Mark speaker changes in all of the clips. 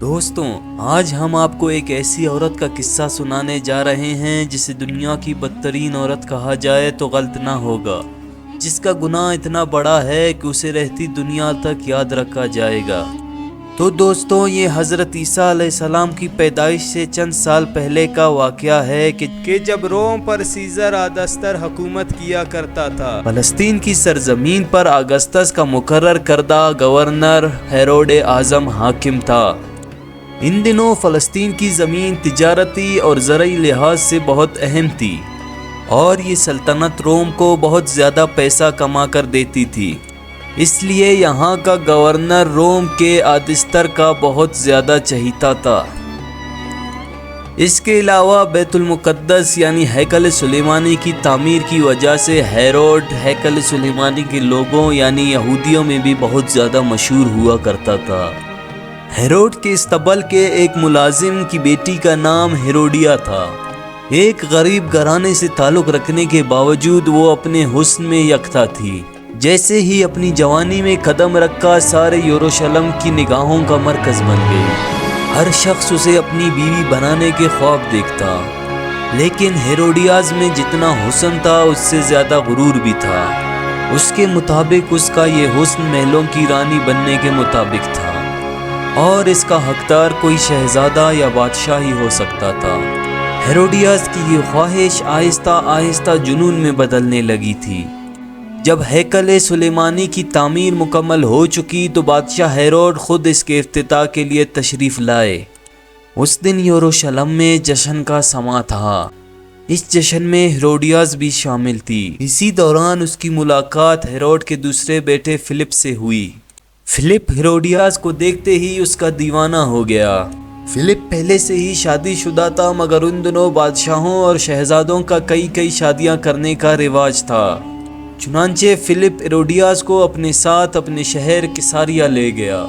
Speaker 1: دوستوں، آج ہم آپ کو ایک ایسی عورت کا قصہ سنانے جا رہے ہیں جسے دنیا کی بدترین عورت کہا جائے تو غلط نہ ہوگا، جس کا گناہ اتنا بڑا ہے کہ اسے رہتی دنیا تک یاد رکھا جائے گا۔ تو دوستوں، یہ حضرت عیسیٰ علیہ السلام کی پیدائش سے چند سال پہلے کا واقعہ ہے کہ جب روم پر سیزر آگستس حکومت کیا کرتا تھا۔ فلسطین کی سرزمین پر آگستس کا مقرر کردہ گورنر ہیروڈ اعظم حاکم تھا۔ ان دنوں فلسطین کی زمین تجارتی اور زرعی لحاظ سے بہت اہم تھی، اور یہ سلطنت روم کو بہت زیادہ پیسہ کما کر دیتی تھی، اس لیے یہاں کا گورنر روم کے آگستس کا بہت زیادہ چہیتا تھا۔ اس کے علاوہ بیت المقدس یعنی ہیکل سلیمانی کی تعمیر کی وجہ سے ہیروڈ ہیکل سلیمانی کے لوگوں یعنی یہودیوں میں بھی بہت زیادہ مشہور ہوا کرتا تھا۔ ہیروڈ کے استبل کے ایک ملازم کی بیٹی کا نام ہیروڈیا تھا۔ ایک غریب گھرانے سے تعلق رکھنے کے باوجود وہ اپنے حسن میں یکتا تھی۔ جیسے ہی اپنی جوانی میں قدم رکھا، سارے یروشلم کی نگاہوں کا مرکز بن گئی۔ ہر شخص اسے اپنی بیوی بنانے کے خواب دیکھتا، لیکن ہیروڈیاز میں جتنا حسن تھا اس سے زیادہ غرور بھی تھا۔ اس کے مطابق اس کا یہ حسن محلوں کی رانی بننے کے مطابق تھا، اور اس کا حقدار کوئی شہزادہ یا بادشاہ ہی ہو سکتا تھا۔ ہیروڈیاز کی یہ خواہش آہستہ آہستہ جنون میں بدلنے لگی تھی۔ جب ہیکل سلیمانی کی تعمیر مکمل ہو چکی تو بادشاہ ہیروڈ خود اس کے افتتاح کے لیے تشریف لائے۔ اس دن یروشلم میں جشن کا سماں تھا۔ اس جشن میں ہیروڈیاز بھی شامل تھی۔ اسی دوران اس کی ملاقات ہیروڈ کے دوسرے بیٹے فلپ سے ہوئی۔ فلپ ہیروڈیاز کو دیکھتے ہی اس کا دیوانہ ہو گیا۔ فلپ پہلے سے ہی شادی شدہ تھا، مگر ان دنوں بادشاہوں اور شہزادوں کا کئی شادیاں کرنے کا رواج تھا۔ چنانچہ فلپ ہیروڈیاز کو اپنے ساتھ اپنے شہر کیساریا لے گیا۔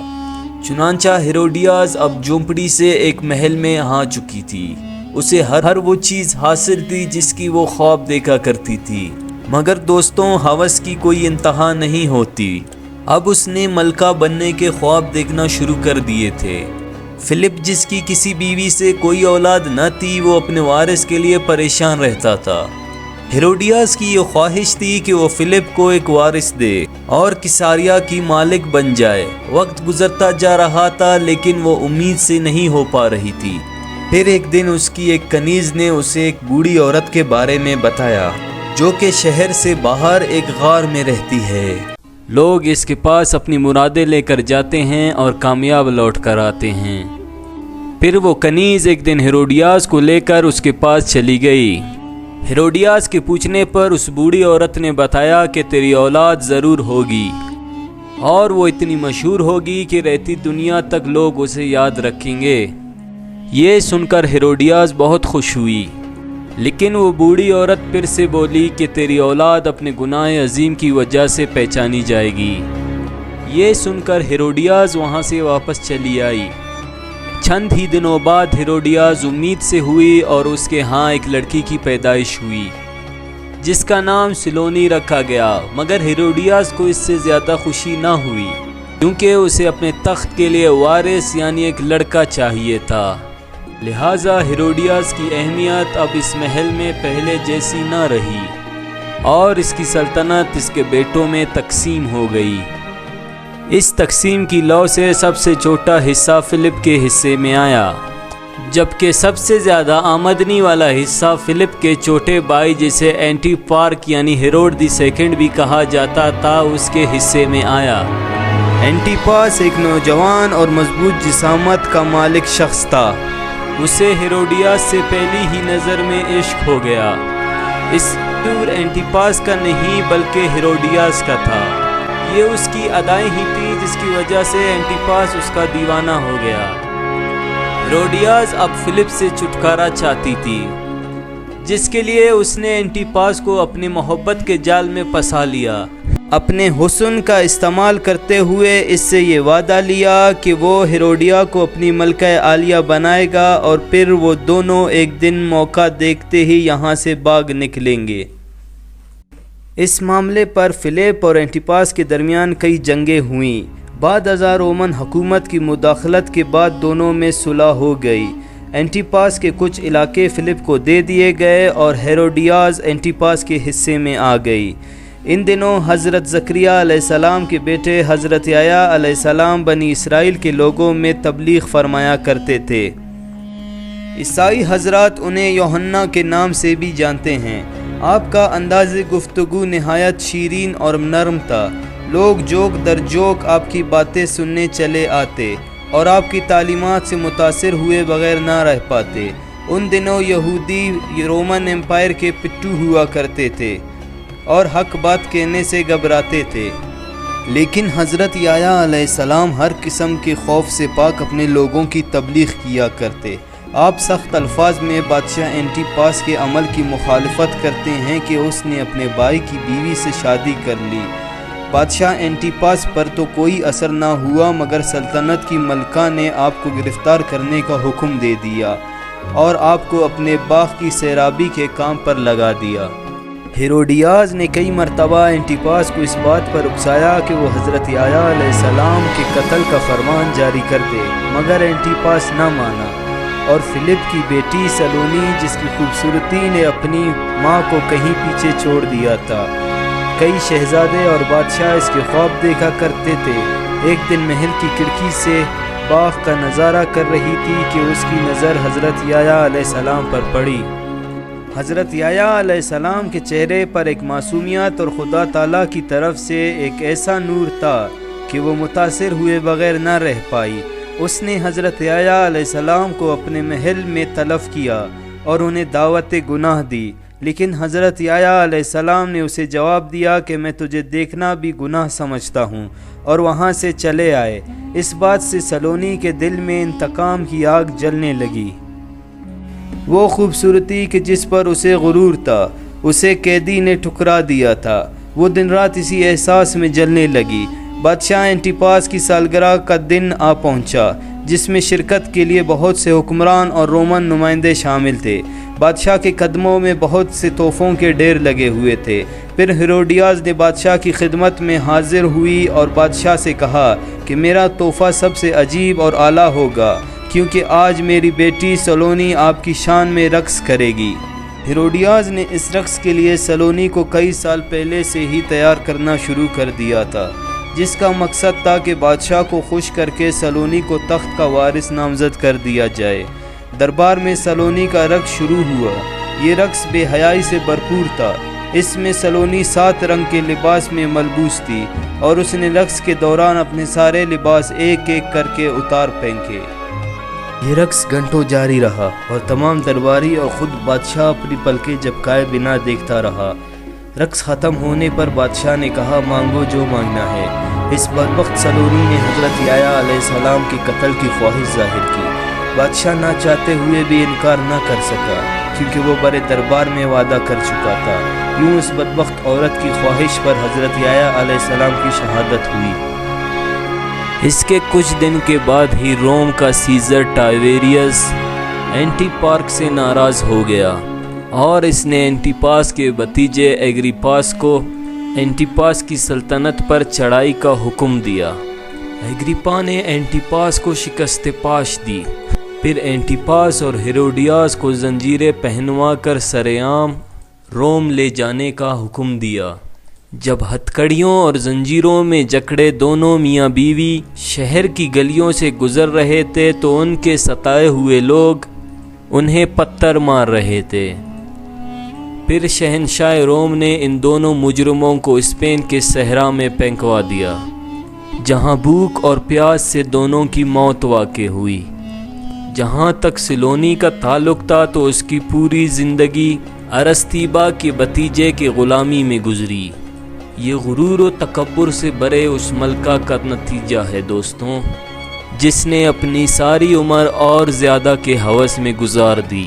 Speaker 1: چنانچہ ہیروڈیاز اب جھونپڑی سے ایک محل میں آ چکی تھی۔ اسے ہر وہ چیز حاصل تھی جس کی وہ خواب دیکھا کرتی تھی، مگر دوستوں، ہوس کی کوئی انتہا نہیں ہوتی۔ اب اس نے ملکہ بننے کے خواب دیکھنا شروع کر دیے تھے۔ فلپ، جس کی کسی بیوی سے کوئی اولاد نہ تھی، وہ اپنے وارث کے لیے پریشان رہتا تھا۔ ہیروڈیاز کی یہ خواہش تھی کہ وہ فلپ کو ایک وارث دے اور کیساریا کی مالک بن جائے۔ وقت گزرتا جا رہا تھا، لیکن وہ امید سے نہیں ہو پا رہی تھی۔ پھر ایک دن اس کی ایک کنیز نے اسے ایک بوڑھی عورت کے بارے میں بتایا، جو کہ شہر سے باہر ایک غار میں رہتی ہے۔ لوگ اس کے پاس اپنی مرادیں لے کر جاتے ہیں اور کامیاب لوٹ کر آتے ہیں۔ پھر وہ کنیز ایک دن ہیروڈیاز کو لے کر اس کے پاس چلی گئی۔ ہیروڈیاز کے پوچھنے پر اس بوڑھی عورت نے بتایا کہ تیری اولاد ضرور ہوگی، اور وہ اتنی مشہور ہوگی کہ رہتی دنیا تک لوگ اسے یاد رکھیں گے۔ یہ سن کر ہیروڈیاز بہت خوش ہوئی، لیکن وہ بوڑھی عورت پھر سے بولی کہ تیری اولاد اپنے گناہ عظیم کی وجہ سے پہچانی جائے گی۔ یہ سن کر ہیروڈیاز وہاں سے واپس چلی آئی۔ چند ہی دنوں بعد ہیروڈیاز امید سے ہوئی اور اس کے ہاں ایک لڑکی کی پیدائش ہوئی، جس کا نام سلونی رکھا گیا۔ مگر ہیروڈیاز کو اس سے زیادہ خوشی نہ ہوئی، کیونکہ اسے اپنے تخت کے لیے وارث یعنی ایک لڑکا چاہیے تھا۔ لہٰذا ہیروڈیاز کی اہمیت اب اس محل میں پہلے جیسی نہ رہی، اور اس کی سلطنت اس کے بیٹوں میں تقسیم ہو گئی۔ اس تقسیم کی لو سے سب سے چھوٹا حصہ فلپ کے حصے میں آیا، جبکہ سب سے زیادہ آمدنی والا حصہ فلپ کے چھوٹے بھائی، جسے اینٹی پارک یعنی ہیروڈ دی سیکنڈ بھی کہا جاتا تھا، اس کے حصے میں آیا۔ اینٹی پاس ایک نوجوان اور مضبوط جسامت کا مالک شخص تھا۔ اسے ہیروڈیاز سے پہلی ہی نظر میں عشق ہو گیا۔ اس دور اینٹی پاس کا نہیں بلکہ ہیروڈیاز کا تھا۔ یہ اس کی ادائیں ہی تھی جس کی وجہ سے اینٹی پاس اس کا دیوانہ ہو گیا۔ ہیروڈیاز اب فلپ سے چھٹکارا چاہتی تھی، جس کے لیے اس نے اینٹی پاس کو اپنے محبت کے جال میں پھنسا لیا۔ اپنے حسن کا استعمال کرتے ہوئے اس سے یہ وعدہ لیا کہ وہ ہیروڈیا کو اپنی ملکہ عالیہ بنائے گا، اور پھر وہ دونوں ایک دن موقع دیکھتے ہی یہاں سے بھاگ نکلیں گے۔ اس معاملے پر فلپ اور اینٹی پاس کے درمیان کئی جنگیں ہوئیں۔ بعد ازاں رومن حکومت کی مداخلت کے بعد دونوں میں صلح ہو گئی۔ اینٹیپاس کے کچھ علاقے فلپ کو دے دیے گئے اور ہیروڈیاز اینٹیپاس کے حصے میں آ گئی۔ ان دنوں حضرت زکریا علیہ السلام کے بیٹے حضرت یحییٰ علیہ السلام بنی اسرائیل کے لوگوں میں تبلیغ فرمایا کرتے تھے۔ عیسائی حضرات انہیں یوحنا کے نام سے بھی جانتے ہیں۔ آپ کا انداز گفتگو نہایت شیرین اور نرم تھا۔ لوگ جوک در جوک آپ کی باتیں سننے چلے آتے اور آپ کی تعلیمات سے متاثر ہوئے بغیر نہ رہ پاتے۔ ان دنوں یہودی رومن امپائر کے پٹھو ہوا کرتے تھے اور حق بات کہنے سے گھبراتے تھے، لیکن حضرت یحییٰ علیہ السلام ہر قسم کے خوف سے پاک اپنے لوگوں کی تبلیغ کیا کرتے۔ آپ سخت الفاظ میں بادشاہ اینٹیپاس کے عمل کی مخالفت کرتے ہیں کہ اس نے اپنے بھائی کی بیوی سے شادی کر لی۔ بادشاہ اینٹیپاس پر تو کوئی اثر نہ ہوا، مگر سلطنت کی ملکہ نے آپ کو گرفتار کرنے کا حکم دے دیا اور آپ کو اپنے باغ کی سیرابی کے کام پر لگا دیا۔ ہیروڈیاز نے کئی مرتبہ اینٹیپاس کو اس بات پر اکسایا کہ وہ حضرت یحییٰ علیہ السلام کے قتل کا فرمان جاری کر دے، مگر اینٹیپاس نہ مانا، اور فلپ کی بیٹی سلونی، جس کی خوبصورتی نے اپنی ماں کو کہیں پیچھے چھوڑ دیا تھا۔ کئی شہزادے اور بادشاہ اس کے خواب دیکھا کرتے تھے۔ ایک دن محل کی کھڑکی سے باغ کا نظارہ کر رہی تھی کہ اس کی نظر حضرت یحییٰ علیہ السلام پر پڑی۔ حضرت یحییٰ علیہ السلام کے چہرے پر ایک معصومیت اور خدا تعالیٰ کی طرف سے ایک ایسا نور تھا کہ وہ متاثر ہوئے بغیر نہ رہ پائی۔ اس نے حضرت یحییٰ علیہ السلام کو اپنے محل میں طلب کیا اور انہیں دعوت گناہ دی، لیکن حضرت یحییٰ علیہ السلام نے اسے جواب دیا کہ میں تجھے دیکھنا بھی گناہ سمجھتا ہوں، اور وہاں سے چلے آئے۔ اس بات سے سلونی کے دل میں انتقام کی آگ جلنے لگی۔ وہ خوبصورتی کہ جس پر اسے غرور تھا، اسے قیدی نے ٹھکرا دیا تھا، وہ دن رات اسی احساس میں جلنے لگی۔ بادشاہ اینٹیپاس کی سالگرہ کا دن آ پہنچا، جس میں شرکت کے لیے بہت سے حکمران اور رومن نمائندے شامل تھے۔ بادشاہ کے قدموں میں بہت سے تحفوں کے ڈھیر لگے ہوئے تھے۔ پھر ہیروڈیاز نے بادشاہ کی خدمت میں حاضر ہوئی اور بادشاہ سے کہا کہ میرا تحفہ سب سے عجیب اور اعلیٰ ہوگا، کیونکہ آج میری بیٹی سلونی آپ کی شان میں رقص کرے گی۔ ہیروڈیاز نے اس رقص کے لیے سلونی کو کئی سال پہلے سے ہی تیار کرنا شروع کر دیا تھا، جس کا مقصد تھا کہ بادشاہ کو خوش کر کے سلونی کو تخت کا وارث نامزد کر دیا جائے۔ دربار میں سلونی کا رقص شروع ہوا۔ یہ رقص بے حیائی سے بھرپور تھا۔ اس میں سلونی 7 رنگ کے لباس میں ملبوس تھی اور اس نے رقص کے دوران اپنے سارے لباس ایک ایک کر کے اتار پھینکے۔ یہ رقص گھنٹوں جاری رہا اور تمام درباری اور خود بادشاہ اپنی پلکیں جھپکائے بنا دیکھتا رہا۔ رقص ختم ہونے پر بادشاہ نے کہا، مانگو جو مانگنا ہے۔ اس بدبخت سلونی نے حضرت یحییٰ علیہ السلام کے قتل کی خواہش ظاہر کی۔ بادشاہ نہ چاہتے ہوئے بھی انکار نہ کر سکا، کیونکہ وہ بڑے دربار میں وعدہ کر چکا تھا۔ یوں اس بدبخت عورت کی خواہش پر حضرت یحییٰ علیہ السلام کی شہادت ہوئی۔ اس کے کچھ دن کے بعد ہی روم کا سیزر ٹائیویریس اینٹیپارک سے ناراض ہو گیا اور اس نے اینٹیپاس کے بھتیجے ایگریپاس کو اینٹیپاس کی سلطنت پر چڑھائی کا حکم دیا۔ ایگریپا نے اینٹیپاس کو شکست پاش دی۔ پھر اینٹیپاس اور ہیروڈیاس کو زنجیریں پہنوا کر سرعام روم لے جانے کا حکم دیا۔ جب ہتھکڑیوں اور زنجیروں میں جکڑے دونوں میاں بیوی شہر کی گلیوں سے گزر رہے تھے تو ان کے ستائے ہوئے لوگ انہیں پتھر مار رہے تھے۔ پھر شہنشاہ روم نے ان دونوں مجرموں کو اسپین کے صحرا میں پھینکوا دیا، جہاں بھوک اور پیاس سے دونوں کی موت واقع ہوئی۔ جہاں تک سلونی کا تعلق تھا تو اس کی پوری زندگی ارسطیبا کے بھتیجے کی غلامی میں گزری۔ یہ غرور و تکبر سے بھرے اس ملکہ کا نتیجہ ہے دوستوں، جس نے اپنی ساری عمر اور زیادہ کے ہوس میں گزار دی۔